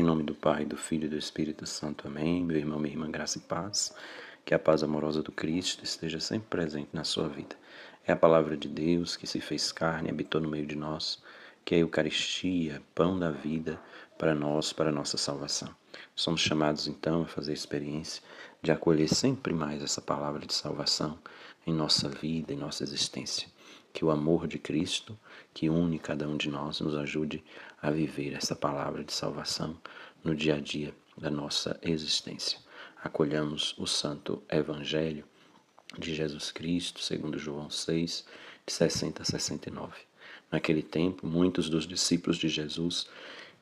nome do Pai, do Filho e do Espírito Santo. Amém. Meu irmão, minha irmã, graça e paz. Que a paz amorosa do Cristo esteja sempre presente na sua vida. É a palavra de Deus que se fez carne e habitou no meio de nós, que é a Eucaristia, pão da vida para nós, para a nossa salvação. Somos chamados então a fazer a experiência de acolher sempre mais essa palavra de salvação em nossa vida, em nossa existência. Que o amor de Cristo, que une cada um de nós, nos ajude a viver essa palavra de salvação no dia a dia da nossa existência. Acolhamos o Santo Evangelho de Jesus Cristo, segundo João 6, de 60 a 69. Naquele tempo, muitos dos discípulos de Jesus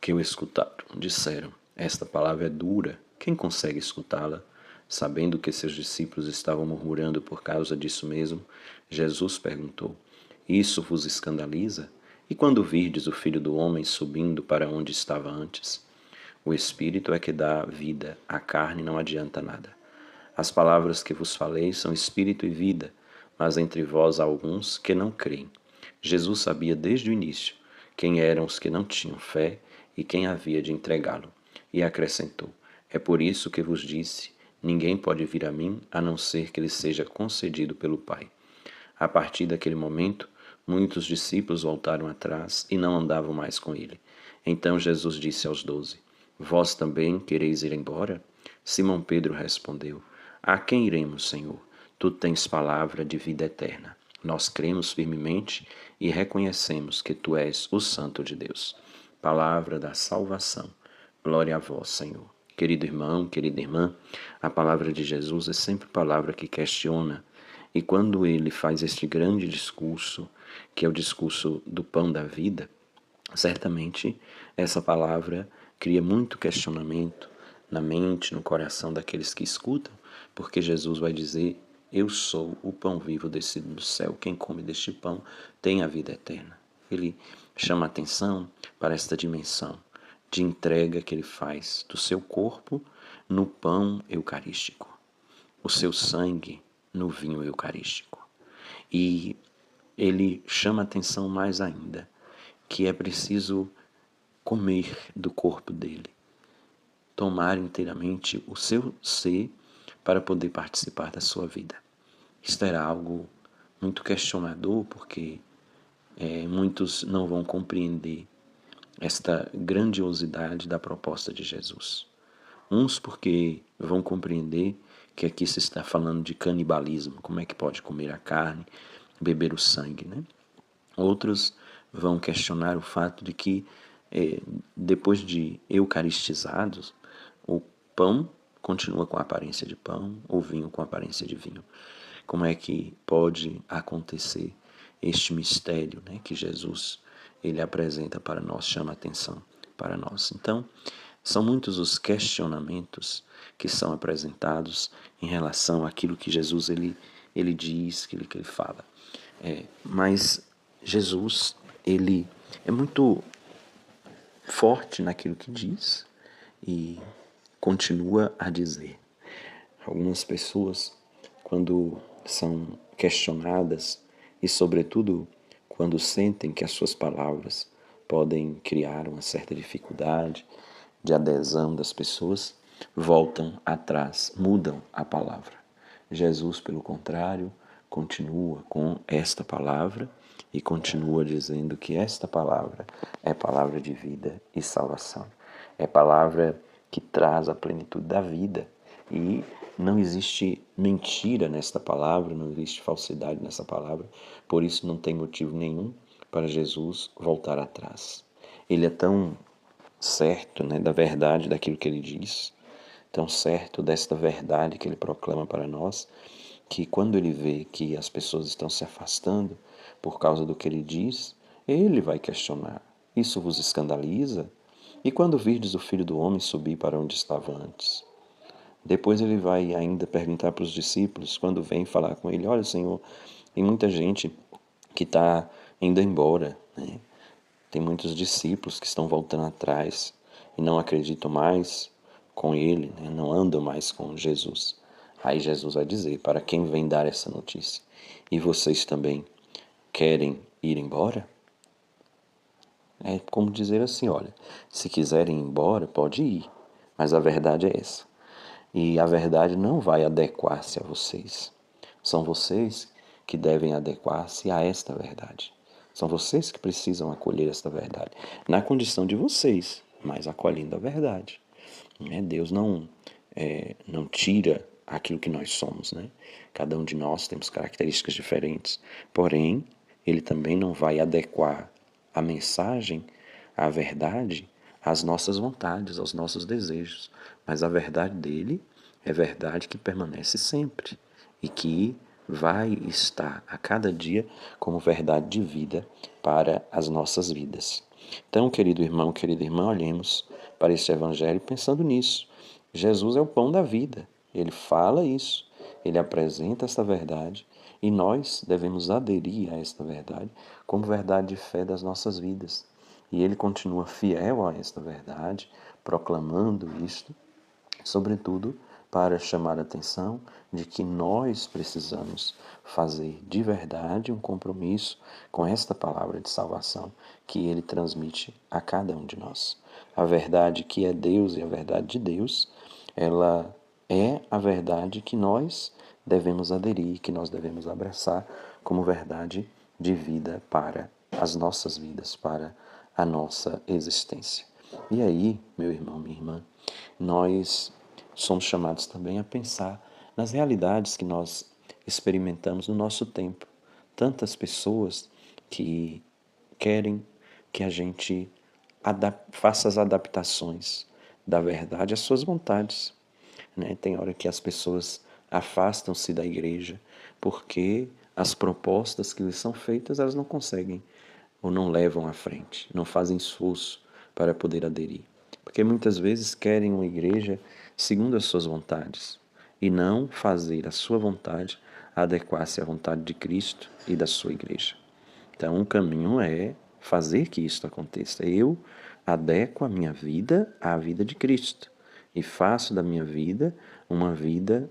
que o escutaram disseram: esta palavra é dura, quem consegue escutá-la? Sabendo que seus discípulos estavam murmurando por causa disso mesmo, Jesus perguntou: isso vos escandaliza? E quando virdes o Filho do Homem subindo para onde estava antes? O Espírito é que dá vida, a carne não adianta nada. As palavras que vos falei são espírito e vida, mas entre vós há alguns que não creem. Jesus sabia desde o início quem eram os que não tinham fé e quem havia de entregá-lo. E acrescentou: é por isso que vos disse, ninguém pode vir a mim a não ser que lhe seja concedido pelo Pai. A partir daquele momento, muitos discípulos voltaram atrás e não andavam mais com ele. Então Jesus disse aos 12: vós também quereis ir embora? Simão Pedro respondeu: a quem iremos, Senhor? Tu tens palavra de vida eterna. Nós cremos firmemente e reconhecemos que tu és o Santo de Deus. Palavra da salvação. Glória a vós, Senhor. Querido irmão, querida irmã, a palavra de Jesus é sempre palavra que questiona. E quando ele faz este grande discurso, que é o discurso do pão da vida, certamente essa palavra cria muito questionamento na mente, no coração daqueles que escutam, porque Jesus vai dizer: eu sou o pão vivo descido do céu, quem come deste pão tem a vida eterna. Ele chama atenção para esta dimensão de entrega que ele faz do seu corpo no pão eucarístico, o seu sangue no vinho eucarístico. E ele chama atenção mais ainda, que é preciso comer do corpo dele, tomar inteiramente o seu ser para poder participar da sua vida. Isto era algo muito questionador, porque muitos não vão compreender esta grandiosidade da proposta de Jesus. Uns porque vão compreender que aqui se está falando de canibalismo, como é que pode comer a carne, beber o sangue, né? Outros vão questionar o fato de que, depois de eucaristizados, o pão continua com a aparência de pão, o vinho com a aparência de vinho. Como é que pode acontecer este mistério, né, que Jesus ele apresenta para nós, chama a atenção para nós? Então, são muitos os questionamentos que são apresentados em relação àquilo que Jesus ele diz, aquilo que ele fala. Mas Jesus, ele é muito forte naquilo que diz e continua a dizer. Algumas pessoas, quando são questionadas e, sobretudo, quando sentem que as suas palavras podem criar uma certa dificuldade de adesão das pessoas, voltam atrás, mudam a palavra. Jesus, pelo contrário, continua com esta palavra e continua dizendo que esta palavra é palavra de vida e salvação. É palavra que traz a plenitude da vida. E não existe mentira nesta palavra, não existe falsidade nessa palavra, por isso não tem motivo nenhum para Jesus voltar atrás. Ele é tão certo, né, da verdade daquilo que ele diz, tão certo desta verdade que ele proclama para nós, que quando ele vê que as pessoas estão se afastando por causa do que ele diz, ele vai questionar: isso vos escandaliza? E quando virdes o Filho do Homem subir para onde estava antes? Depois ele vai ainda perguntar para os discípulos, quando vem falar com ele: olha, Senhor, tem muita gente que está indo embora, né? Tem muitos discípulos que estão voltando atrás e não acreditam mais com ele, né? Não andam mais com Jesus. Aí Jesus vai dizer: para quem vem dar essa notícia? E vocês também querem ir embora? É como dizer assim, olha, se quiserem ir embora, pode ir, mas a verdade é essa. E a verdade não vai adequar-se a vocês. São vocês que devem adequar-se a esta verdade. São vocês que precisam acolher esta verdade, na condição de vocês, mas acolhendo a verdade. Deus não tira aquilo que nós somos, né? Cada um de nós temos características diferentes, porém, Ele também não vai adequar a mensagem, a verdade, às nossas vontades, aos nossos desejos, mas a verdade dele é verdade que permanece sempre e que vai estar a cada dia como verdade de vida para as nossas vidas. Então, querido irmão, querida irmã, olhemos para este evangelho pensando nisso. Jesus é o pão da vida. Ele fala isso, ele apresenta esta verdade e nós devemos aderir a esta verdade como verdade de fé das nossas vidas. E ele continua fiel a esta verdade, proclamando isto, sobretudo para chamar a atenção de que nós precisamos fazer de verdade um compromisso com esta palavra de salvação que ele transmite a cada um de nós. A verdade que é Deus e a verdade de Deus, ela é a verdade que nós devemos aderir, que nós devemos abraçar como verdade de vida para as nossas vidas, para a nossa existência. E aí, meu irmão, minha irmã, nós somos chamados também a pensar nas realidades que nós experimentamos no nosso tempo. Tantas pessoas que querem que a gente faça as adaptações da verdade às suas vontades. Tem hora que as pessoas afastam-se da igreja porque as propostas que lhes são feitas elas não conseguem ou não levam à frente, não fazem esforço para poder aderir. Porque muitas vezes querem uma igreja segundo as suas vontades e não fazer a sua vontade adequar-se à vontade de Cristo e da sua igreja. Então, um caminho é fazer que isso aconteça. Eu adequo a minha vida à vida de Cristo e faço da minha vida uma vida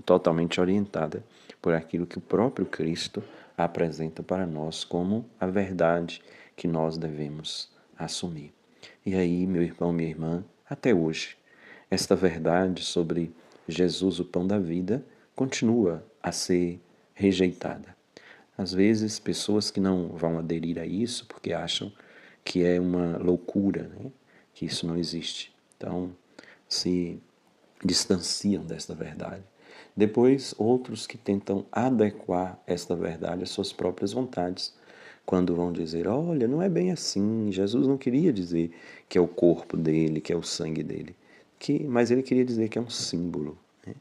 totalmente orientada por aquilo que o próprio Cristo apresenta para nós como a verdade que nós devemos assumir. E aí, meu irmão, minha irmã, até hoje, esta verdade sobre Jesus, o pão da vida, continua a ser rejeitada. Às vezes, pessoas que não vão aderir a isso porque acham que é uma loucura, né? Que isso não existe. Então, se distanciam desta verdade. Depois, outros que tentam adequar esta verdade às suas próprias vontades, quando vão dizer: olha, não é bem assim, Jesus não queria dizer que é o corpo dele, que é o sangue dele, mas ele queria dizer que é um símbolo, né?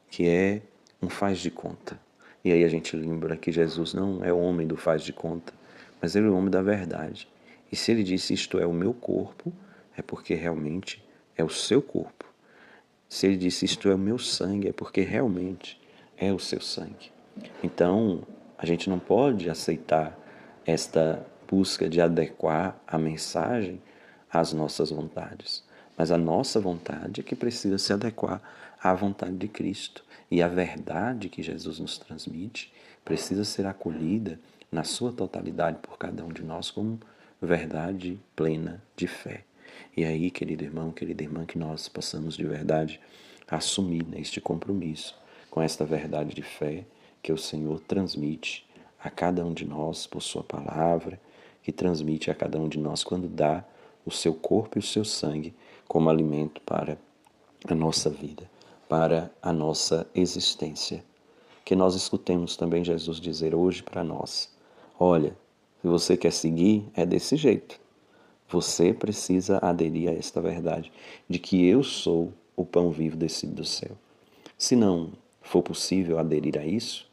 Que é um faz de conta. E aí a gente lembra que Jesus não é o homem do faz de conta, mas ele é o homem da verdade. E se ele disse isto é o meu corpo, é porque realmente é o seu corpo. Se ele disse isto é o meu sangue, é porque realmente é o seu sangue. Então, a gente não pode aceitar esta busca de adequar a mensagem às nossas vontades. Mas a nossa vontade é que precisa se adequar à vontade de Cristo. E a verdade que Jesus nos transmite precisa ser acolhida na sua totalidade por cada um de nós como verdade plena de fé. E aí, querido irmão, querida irmã, que nós possamos de verdade assumir este compromisso com esta verdade de fé que o Senhor transmite a cada um de nós por sua palavra, que transmite a cada um de nós quando dá o seu corpo e o seu sangue como alimento para a nossa vida, para a nossa existência. Que nós escutemos também Jesus dizer hoje para nós: olha, se você quer seguir, é desse jeito. Você precisa aderir a esta verdade de que eu sou o pão vivo descido do céu. Se não for possível aderir a isso,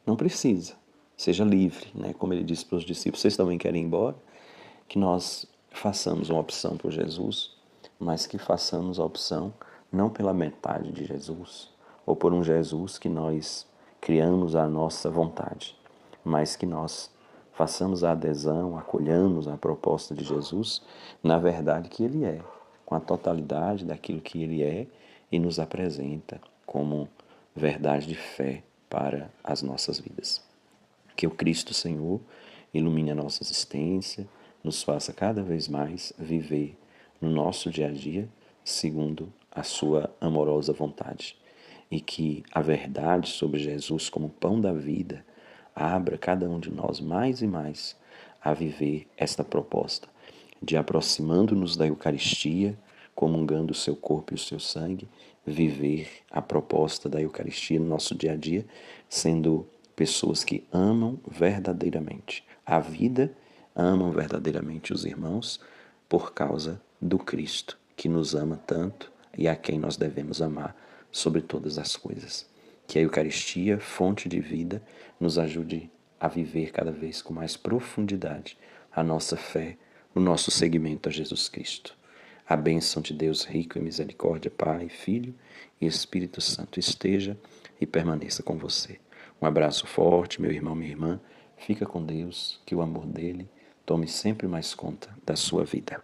não precisa. Seja livre, né? Como ele disse para os discípulos: vocês também querem ir embora? Que nós façamos uma opção por Jesus, mas que façamos a opção não pela metade de Jesus, ou por um Jesus que nós criamos à nossa vontade, mas que nós façamos a adesão, acolhamos a proposta de Jesus na verdade que Ele é, com a totalidade daquilo que Ele é e nos apresenta como verdade de fé para as nossas vidas. Que o Cristo Senhor ilumine a nossa existência, nos faça cada vez mais viver no nosso dia a dia segundo a sua amorosa vontade. E que a verdade sobre Jesus como pão da vida abra cada um de nós mais e mais a viver esta proposta de aproximando-nos da Eucaristia, comungando o seu corpo e o seu sangue, viver a proposta da Eucaristia no nosso dia a dia, sendo pessoas que amam verdadeiramente a vida, amam verdadeiramente os irmãos, por causa do Cristo, que nos ama tanto e a quem nós devemos amar sobre todas as coisas. Que a Eucaristia, fonte de vida, nos ajude a viver cada vez com mais profundidade a nossa fé, o nosso seguimento a Jesus Cristo. A bênção de Deus rico em misericórdia, Pai, Filho e Espírito Santo esteja e permaneça com você. Um abraço forte, meu irmão, minha irmã. Fica com Deus, que o amor dele tome sempre mais conta da sua vida.